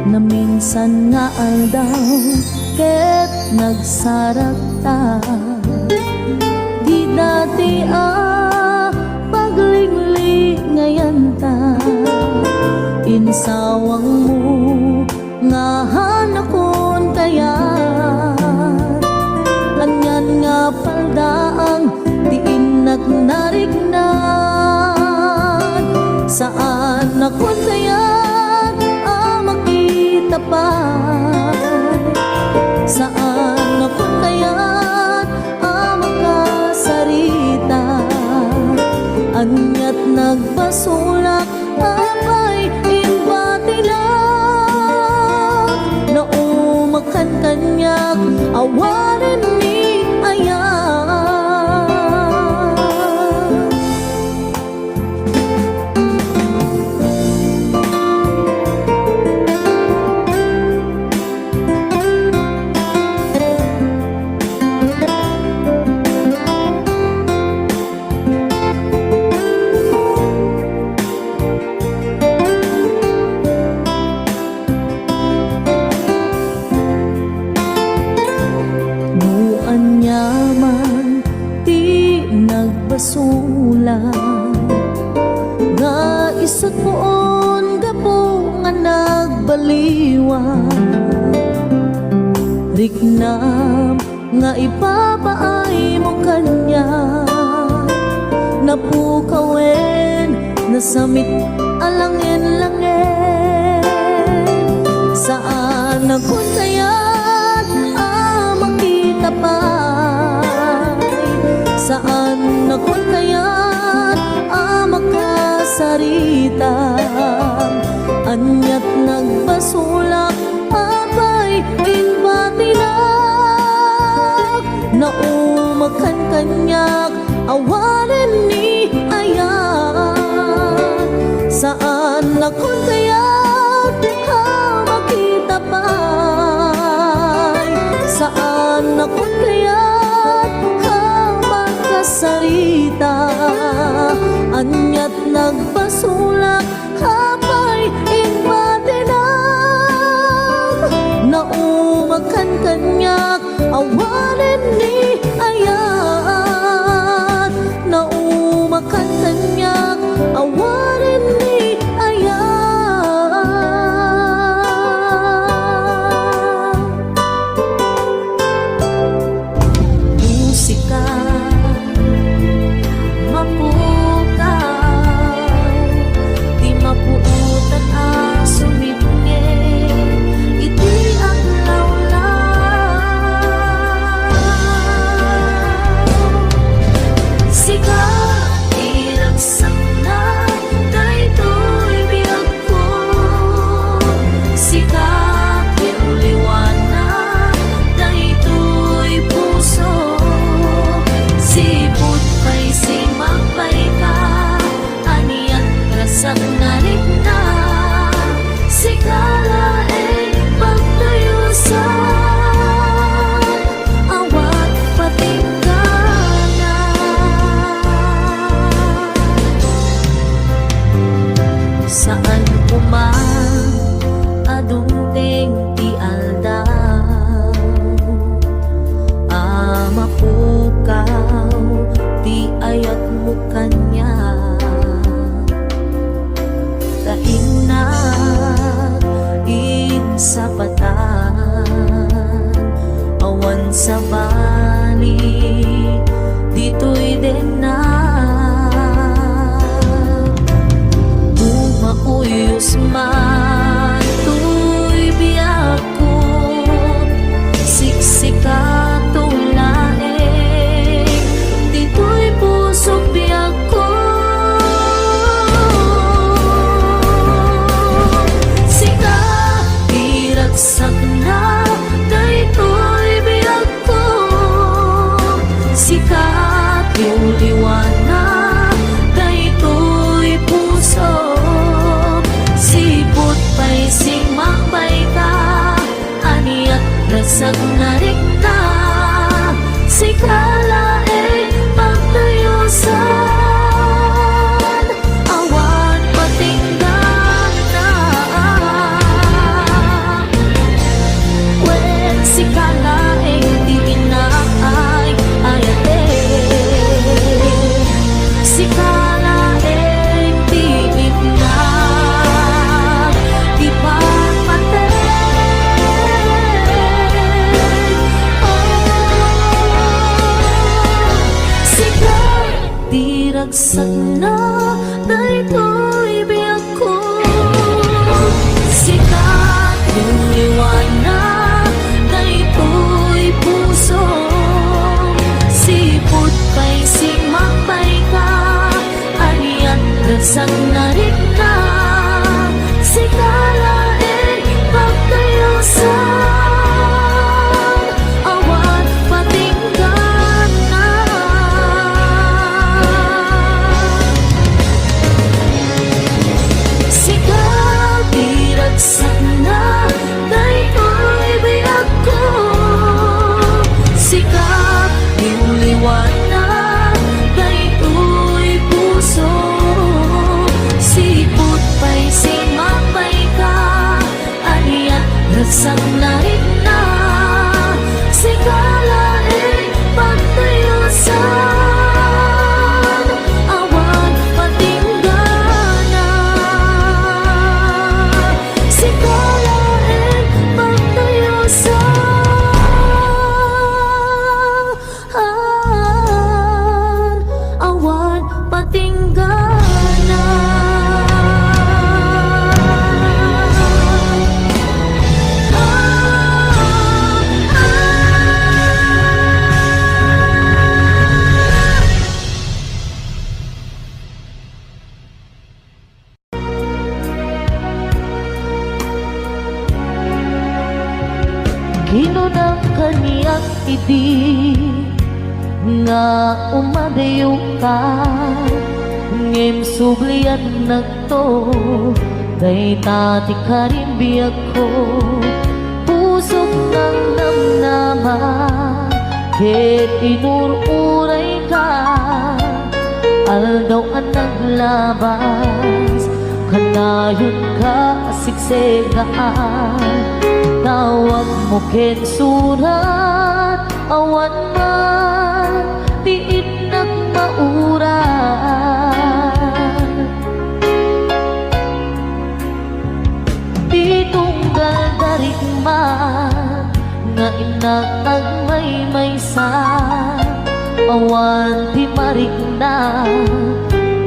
na minsan nga aldaw ket nagsarak ta. Di dati paglinglingayan ta, insawang mo nga hanakon kaya. Anyan nga paldaang diin nagnarignan, saan akon kaya makita pa. Saan akon kaya makasarita. Anyat nagbasulak apay impati lang, naumakan kanyak awarin ni ayan. Anyaman ti nagbasulan, nga isat poon gapo nga nagbaliwan. Riknam nga ipapaay mo kanya, napukawen nasamit alangin-langin. Saan akon kaya makita pa. Saan akon kaya't makasarita. Anyat nagbasulak apay inbati lang, naumakan kanyak awarin ni ayan. Saan akon kaya't makita pa. Saan akon kaya't makasarita. Anyat nagbasulak apay inbati lang, naumakan kanyak awarin ni ayan. Naumakan kanyak awarin ni ayan. Saan kuman adungting ti aldaw, mapukaw ti ayat mo kanya. Kainag sa patan, awan sa bali, dito'y din na uyos man tuy biyak ko, siksika tulaeng, dito'y pusok biyak ko. Sika iragsak na, dito'y biyak ko. Sika tiuliwan na, dito'y pusok. Si ragsak na daytoy biyak ko. Sikat yung liwanag daytoy puso, sipot pa'y simapay ka, aliyan ragsak na rin na. Sikala pagtayo sa awan patinggan na. Sigaw diragsak na daytoy biyak ko. Sikap yung liwanag daytoy puso, sipot pa'y simapay ka, aliyan ragsak na rin na. Sikala pagtayo sa awan patinggan na. Sikala pagtayo sa awan patinggan na. Ginunang kaniyak iti nga umadayo ka, ngem sublian nagto day tati ka rin biyak ko. Pusok ng namnaman ket inururay ka, aldaw ang naglabas kanayon ka asiksegaan. Tawag mo ken surat awan man diin nagmauran. Di tunggal darig man nga inatag may sa awan di marig na.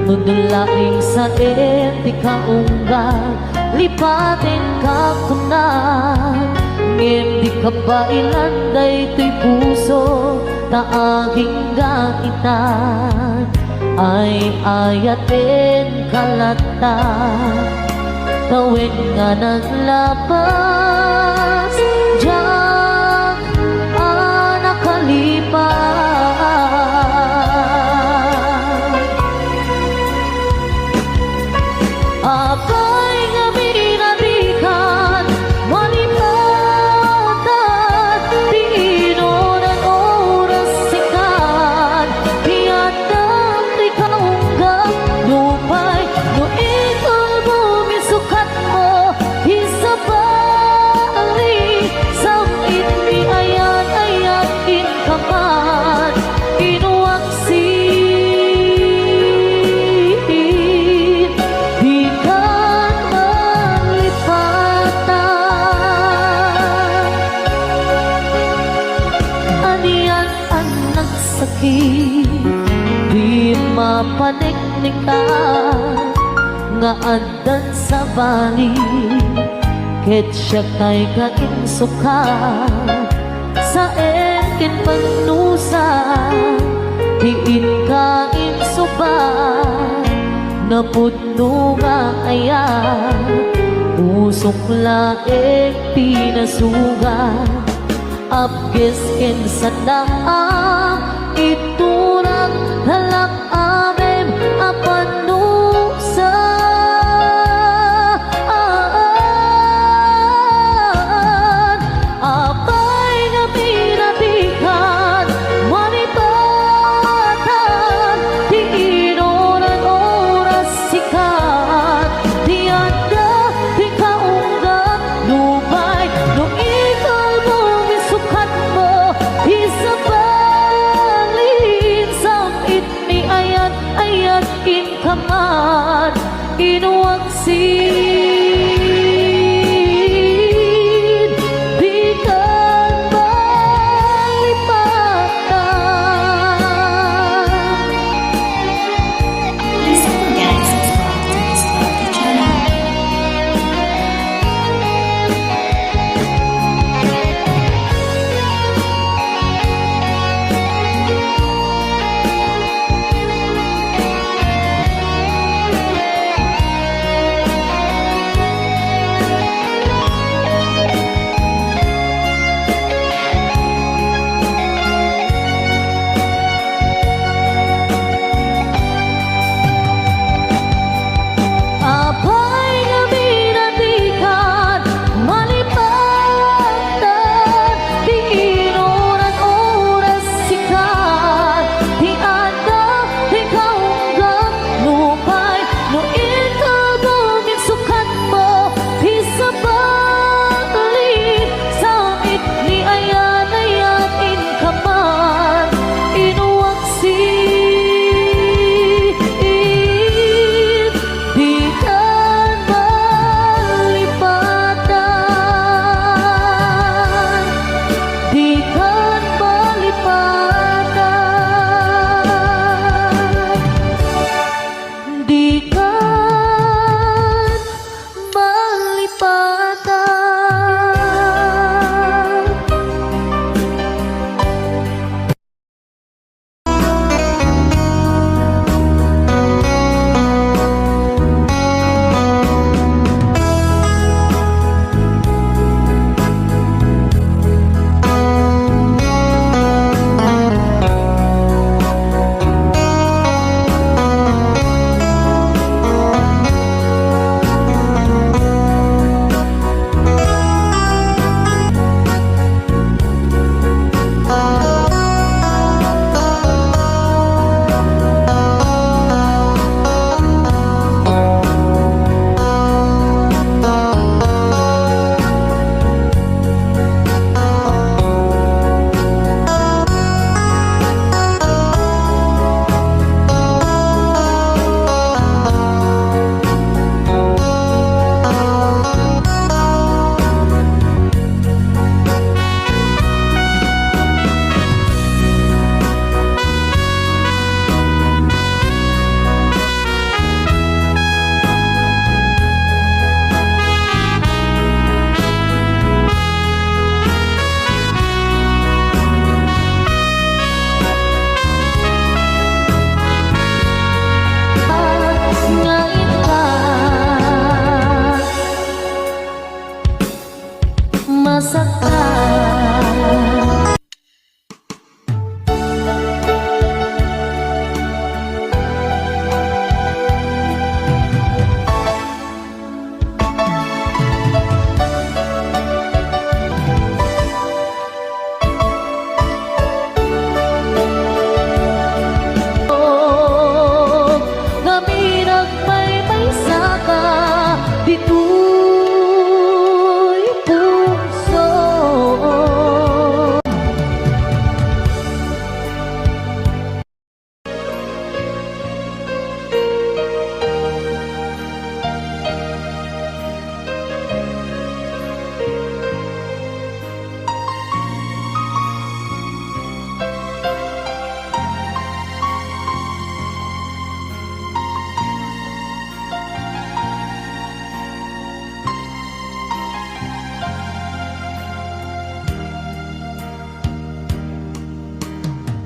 Nudulaing sa eti kaunggal lipatin ka kuna, ngem di ka ba ilanday to'y puso taaging gaitan. Ay ayatin kalata tawid nga naglabas diyan nakalipas. Apay nga minarikan walipatan, di inunan oras sikan, tiyadang di kaunggap lupay no ikol bumisukat mo isabali samit ni ayan-ayakin kaman inuwaksi. Di mapaniknik ka nga adan sa bali, ket siya kay kainsuka sa etin pagnusa. Diin ka insuba napudno nga ayan, usok laeng pinasuga apkes ken sa daam iturang halak amem apanusa. Apay nga pinatikan walipatan, di inunan oras sikat, tiyada di kaunggat lupay no ikal bumisukat mo isabay.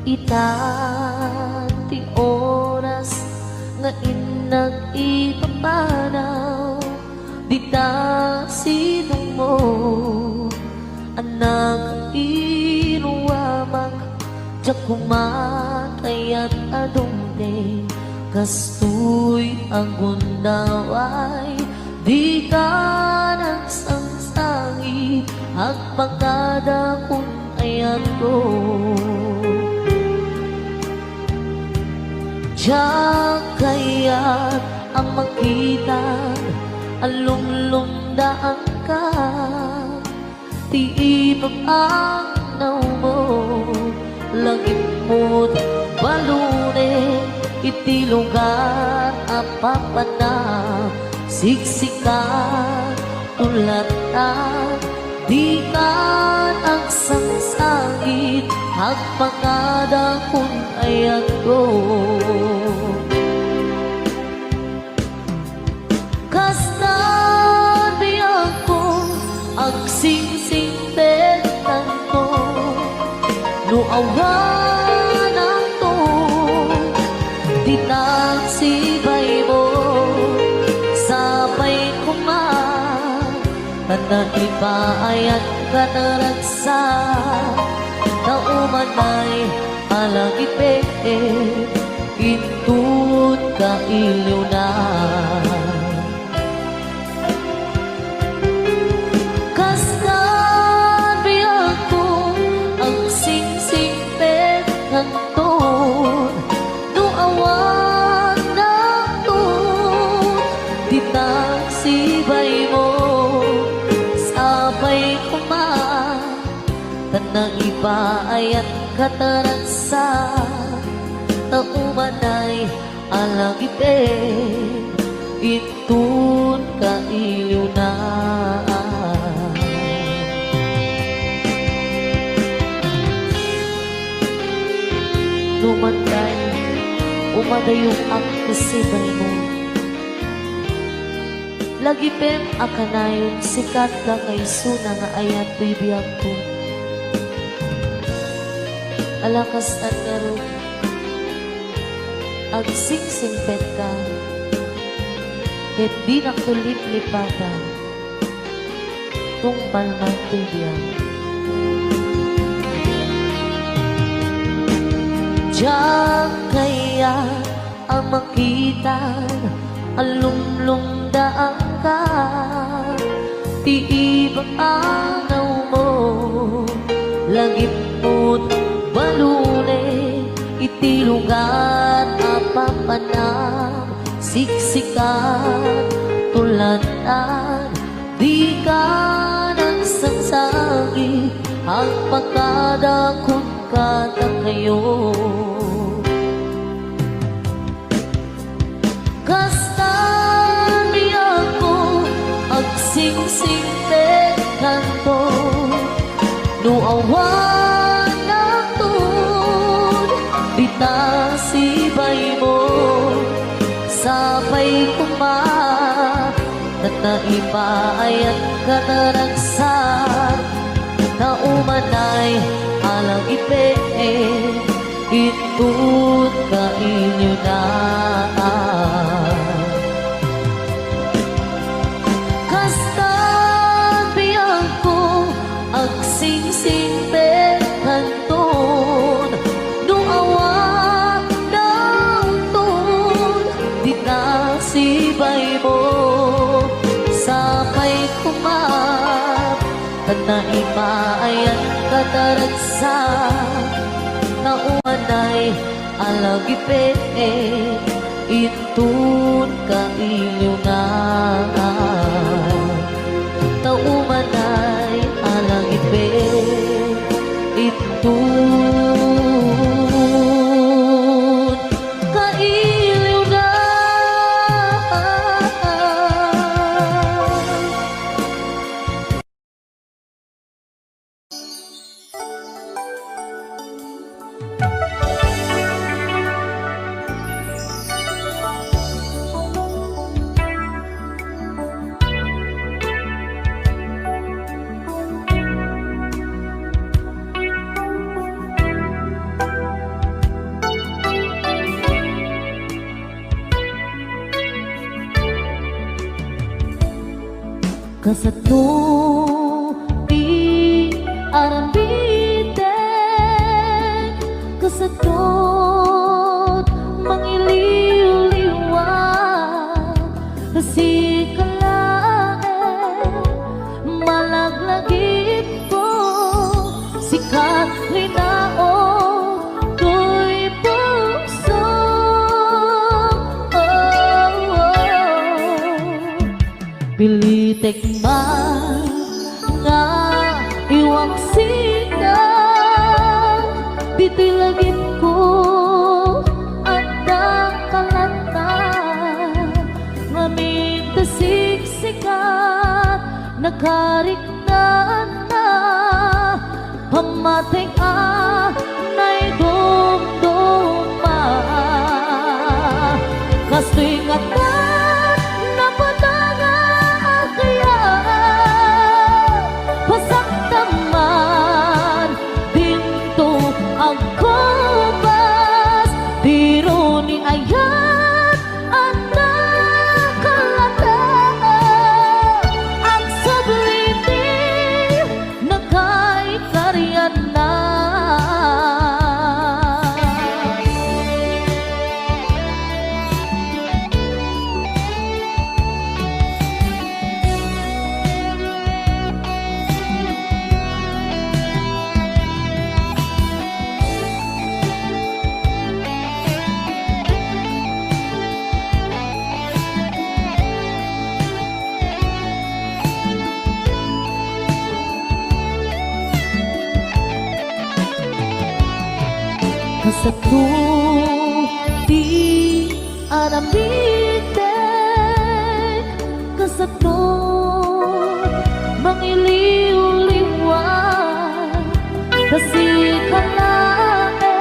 ita ti oras nga inag-ipapanaw di ta sinong mo anak inuwamag diyak kumatay at adungde kastoy ang gundaway di ka nagsangsangit at pagkada kung ayan ko diyak kaya't ang makita alumlumdaan ka ti ipapanaw mo langit mo't balune iti lugar apapanang siksikan tulatan di ka nagsangsangit agpagada kung ayan ko kasta di ako agsingsing petan ko nuawan ako di nagsibay mo sabay kuman tanaipaayat ka na ragsa naumanay alagipet intut ka iliw na kasta biyak ko ang singsing petkanton nuawan na to di nagsibay mo sabay kuman tanang ipaayat kataransa naumanay alagipet itun ka iliw na lumantay umadayong ang kasibay mo lagipem akanayon sikat ka kay suna nga ayat bibiyag ko alakas at garo agsingsingpet ka ket di nakulip-lipatan tungpal man bibiyag diyak kaya ang makita alumlumdaan ka ti ipapanaw mo lagip mo't balune iti lugar apapanang siksikan tulatan di ka nagsangsangit ang pagkadakot kata kayo kasta di ako agsingsing pekanto nuawan naton di nasibay mo sabay kuma tataipaayat ka na ragsak naumanay alang ipet itut ka inyo na kasta biyak ko agsingsing pekanton nuawa ng ton di nasibay mo sabay kumap tanaipaayat kataragsa naumanay alagipet itun ka iliw na naumanay alagipet itun ka iliw na Kasato di arambide, kasatot mangiliw-liwag, kasi kalae malaglagit ko, sikat linao ko'y puso. Pilitek man nga iwang sikat, dito'y lagip ko at nakalatan, ngamin tasiksikat nakariknaan na, pamating na'y dumduma, kasto'y ngatan ayat at nakalata, ang sabliti nagkaikaryan na. Kasato di aramitek, kasato mangiliw-liwag, kasi kalae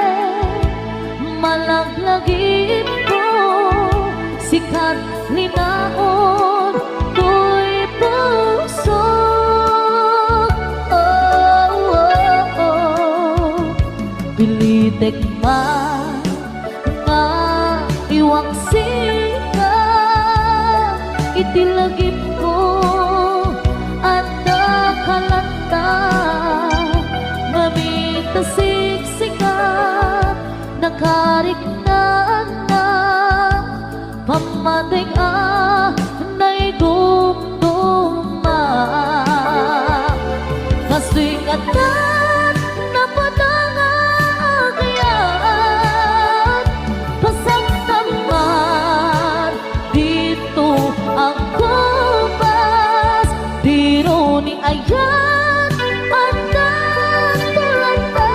malaglagip ko, sikat linaon ko'y puso. Pilitek man nga iwang sikat, itilagip ko at nakalanta, ngamit tasiksikat nakariknaan na, pamating na'y dumduma, kasto'y ngatan napadanga agyan, pasagtaman dito ang kubas, biro ni ayan at natulata,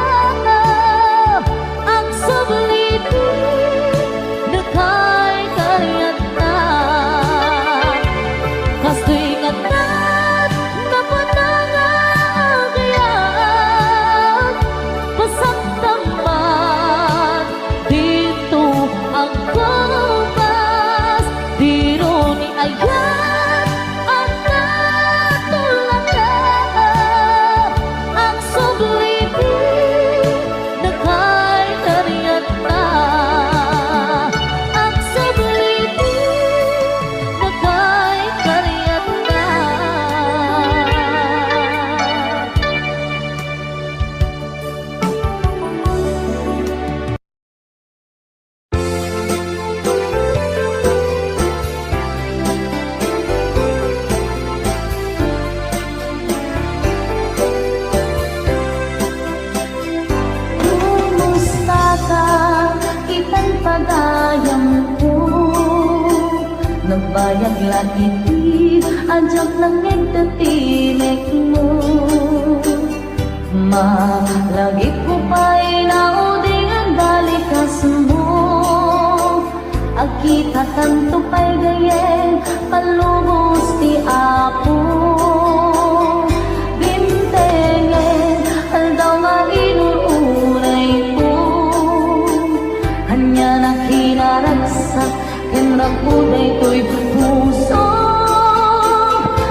ang sabliti nagkaikaryan na, kasto'y ngatan napadanga agyan, pasagtaman dito ang kubas, biro ni ayan at natulata, ang sabliti nagkaikaryan na, ang sabliti nagkaikaryan na. Kumusta ka? Itang pagayam ko, nagbayag lakiti, adyak lang nagtatinik mo. Malagi ko pa'y nauding ang balikas mo, agkita tanto pa'y gayen, palubos ti Apo. Bintengen, aldaw nga inuunay ko, hanya na kinaragsak, kenrapuday ko'y puso.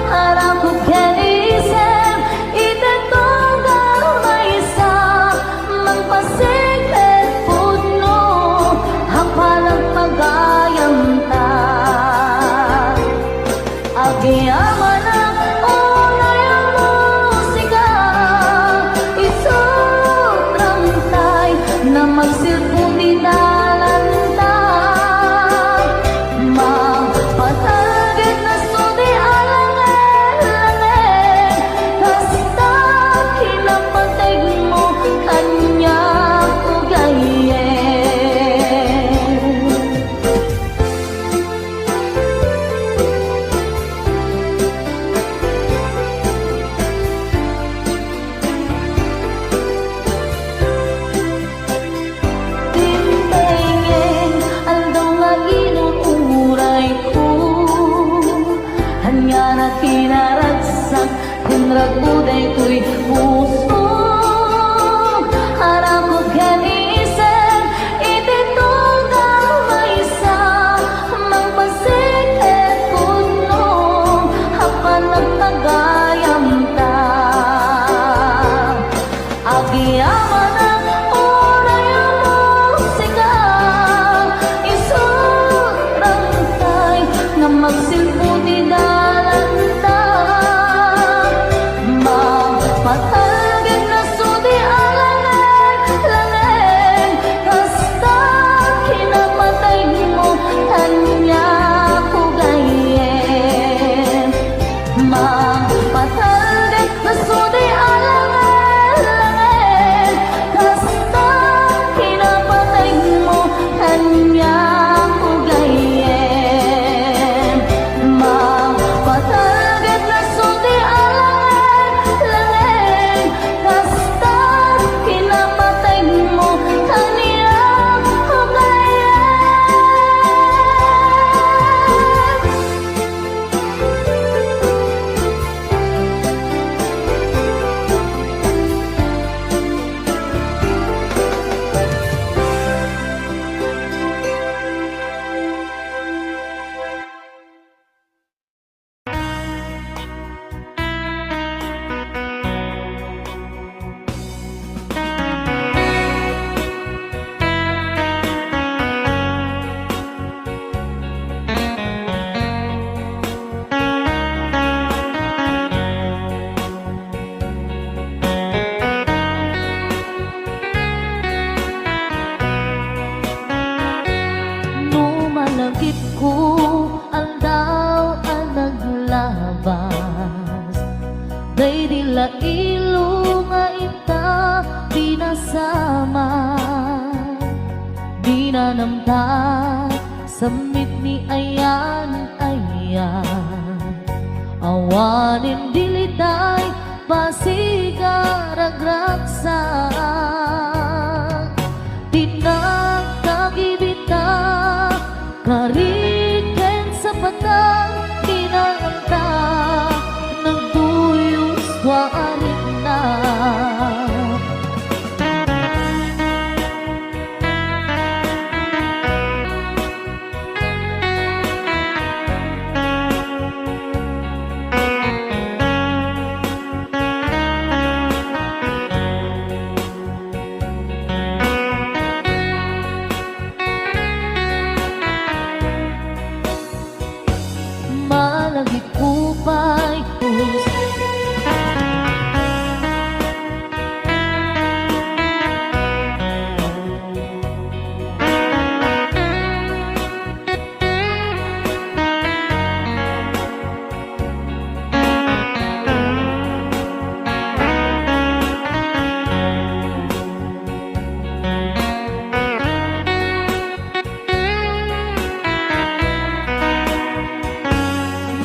Harap ko kenisem, itetong gamay sa magpasig et pudno, hapalang pagayam ta. Agiyaman ang pinaragsak kung raguday ko'y puso harap ko kanisip ititong kamaysa magpasik et punong hapan nagtagayam ta agiyaman ang oray ang musika isurang tay nga magsilpo di dalanta magpatagin na sudi alangan kasta kinamatay mo kanya ko gayen magpatagin na sudi alangan kasta kinapatay mo kanya ko gayen magpatagin na sudi alangan kasta kinapatay mo kanya ko Numalagit ko ang daw ang naglabas Day dila ilo nga ita binasama Dinanamtan samit ni ayan awanin dilitay pasigaragraksak tinagkagibita kariken sa patang dinalanta nagduyos warin na malagit kupay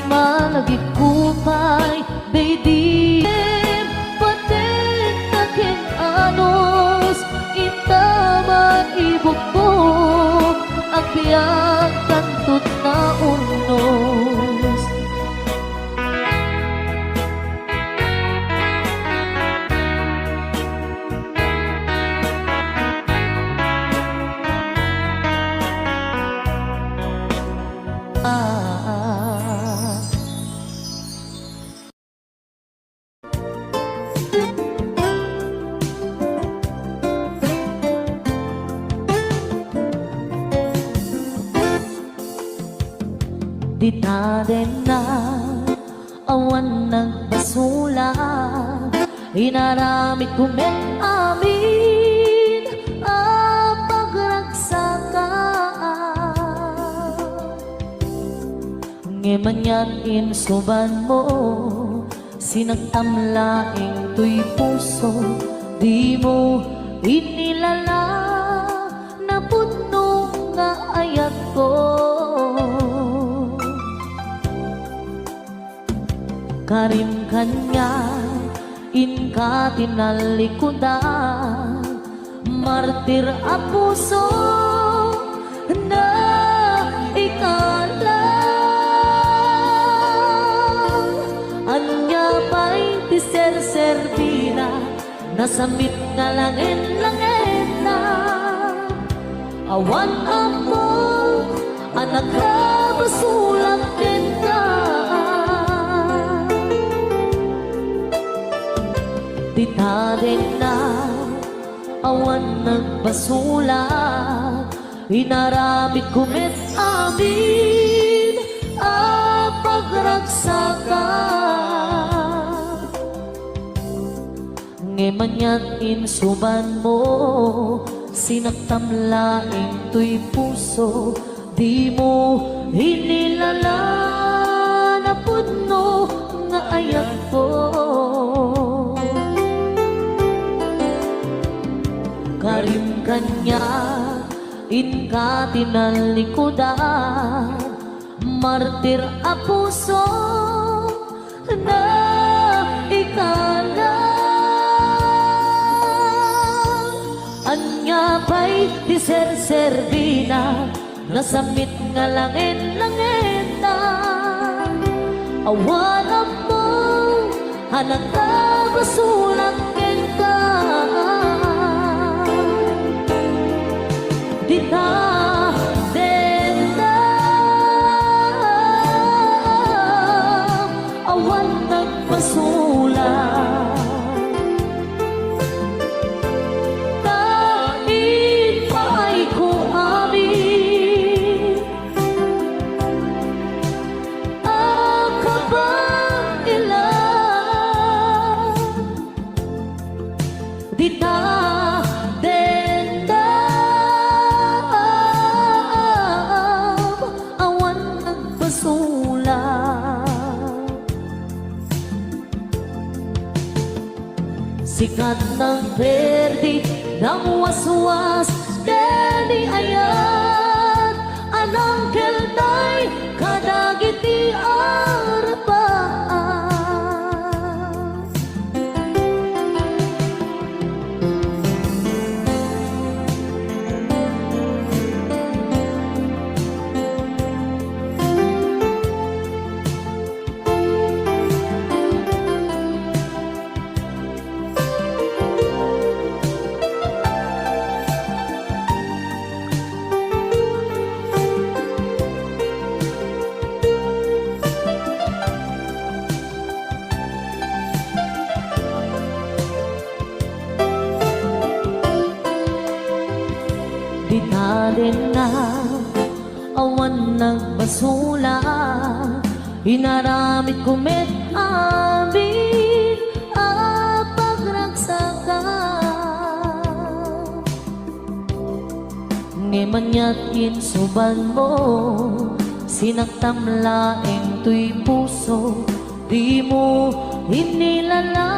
malagit kupay baby patin takin anos itaman ibukbuk ang biyag kantut na unos di natin na awan nagbasula inaramid kumet amin ang pagragsakan ngemanyan insuban mo sinagtamlaing tuy puso di mo inilala na puno nga ayat ko karim kanya inka tinalikudan martir a puso na ikalang nasamit nga langit-langit na awan ako anak ka basulat din ka dita din na awan nagbasulat inaramid kumit amin ang pagragsakan ngeman yan insuban mo sinaktam laing tuy puso di mo hinilala na puno nga ayak ko karim kanya inka tinalikudan martir a puso na ikala anya pa'y di ser-servina nasamit nga langit-langit na awan mo hanang ka basulat ka dita denda awan nagpasulat dita denda awan nagpasulat sikat ng perdi ng waswas deni ayat anang keltay kadagiti arpaan dita din na awan nagbasula inaramid kumit amin ang pagragsakan ngeman ya't insuban mo sinaktam laing tuy puso di mo hinilala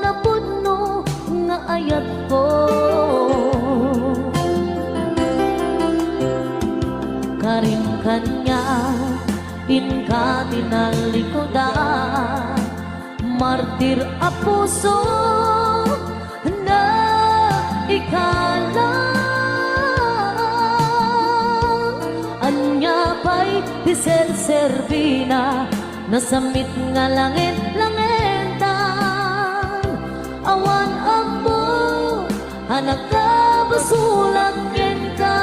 na puno nga ayat ko karim kanya inka tinalikudan martir a puso na ikala anya pa'y di ser-servina nasamit nga langit-langitan awan ako anak ka basulat ka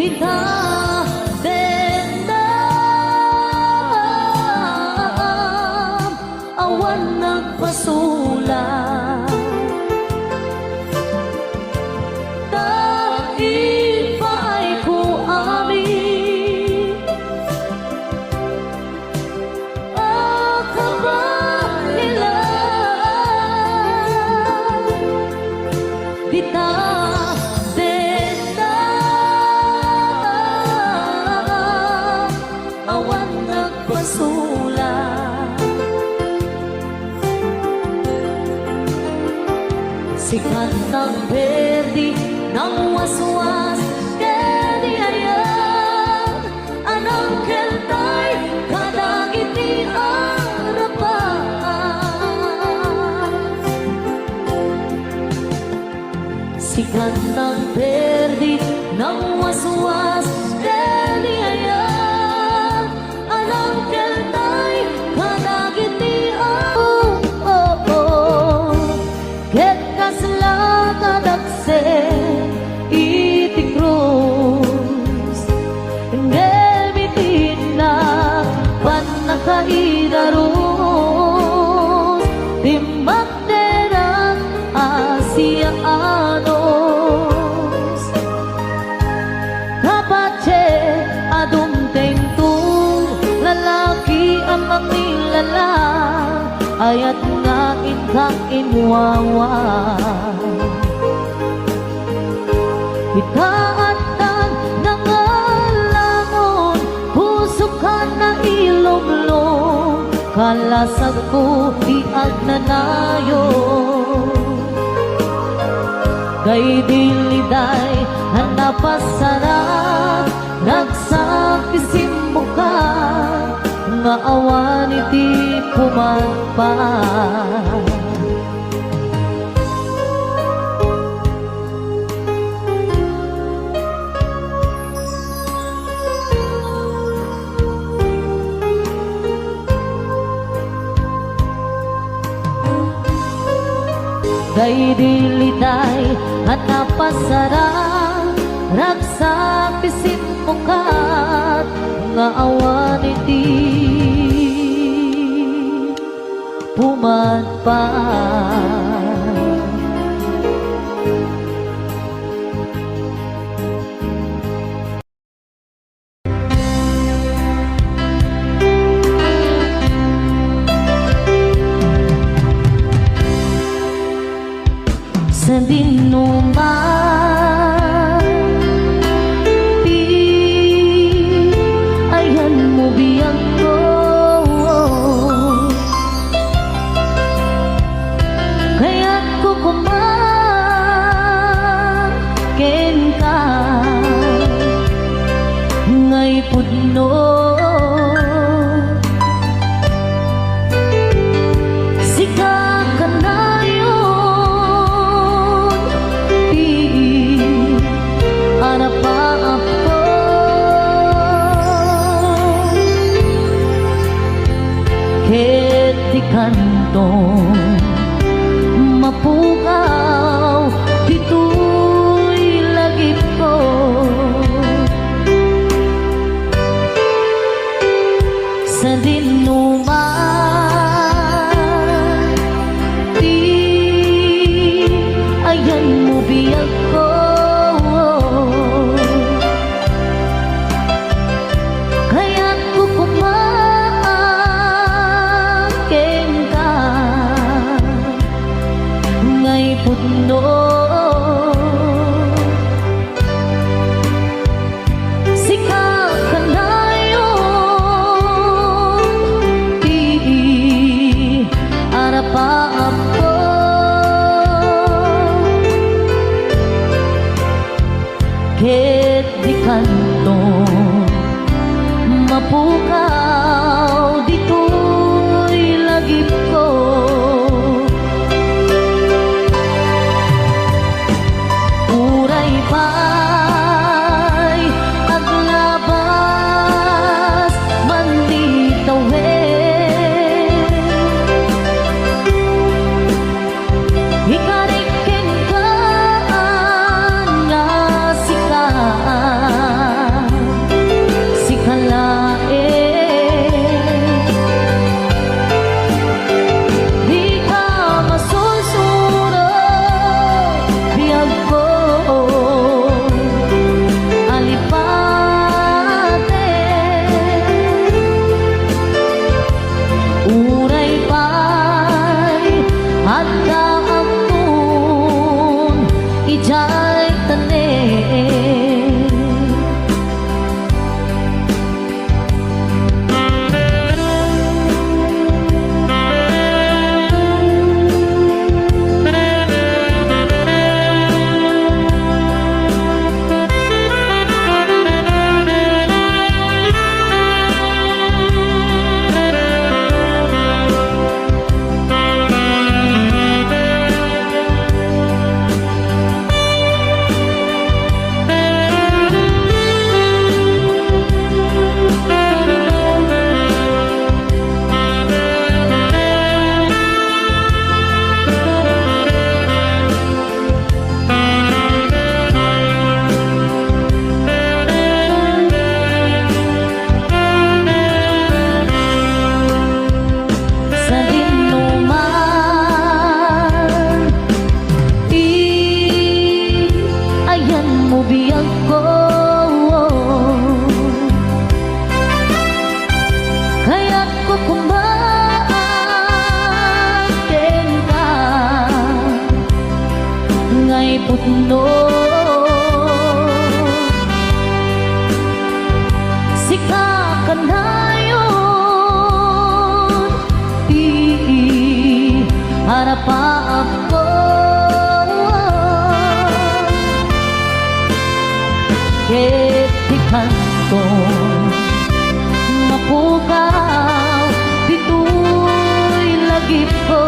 dita denda awan nagpasulat dahil pa'y ko amin ang kabahilan dita sikat ng perdi ng waswas deni ayat anang keltay kadagiti arapan sikat ng perdi ng waswas deni ayat anang keltay kadagiti nakaidaros Timbakterang Asiaanos Kapache adumteng tu lalaki ang manglala ayat nga inkang inwawa Ikaatan nangalangon puso ka na ilomlom kalasag ko iag nanayon Kay diliday hanapasara nagsapisim mo ka nga awan iti pumagpa Kay diliday at napasara Ragsapisin mo ka nga awan iti pumadpa Sa dinuman Di ayan mo biyang ko Kaya't ko kumakin ka Ngay pudno Ket di kantong mapukaw dito'y lagip ko sa dinuman di ayan mo biyag ko kaya't ko ngay pudno Sika kanayon Di kaya't kukumbaten ka ngay putno sikakan dayon di harapa ako ketikanton mapukaw dito'y lagip ko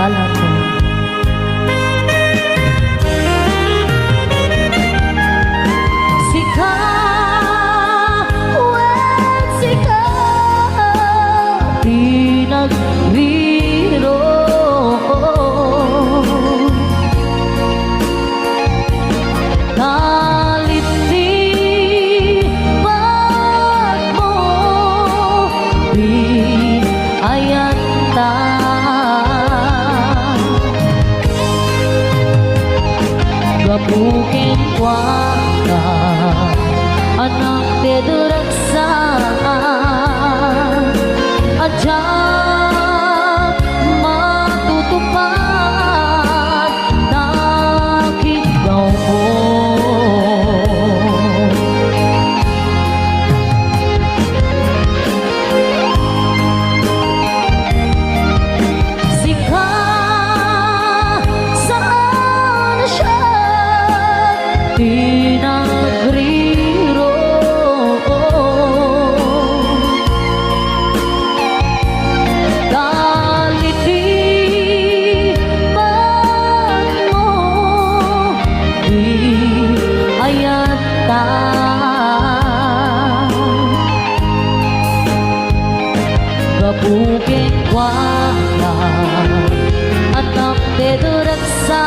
kala ko. Sika, when sika, di nagbiro. Gapukin kwa ka anak teduraksa ajak matutupad nakigaw mo. Sika, saan siya di nagriro. Kahit di man mo di ayata. Gapukin wala anak teduraksa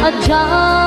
ajak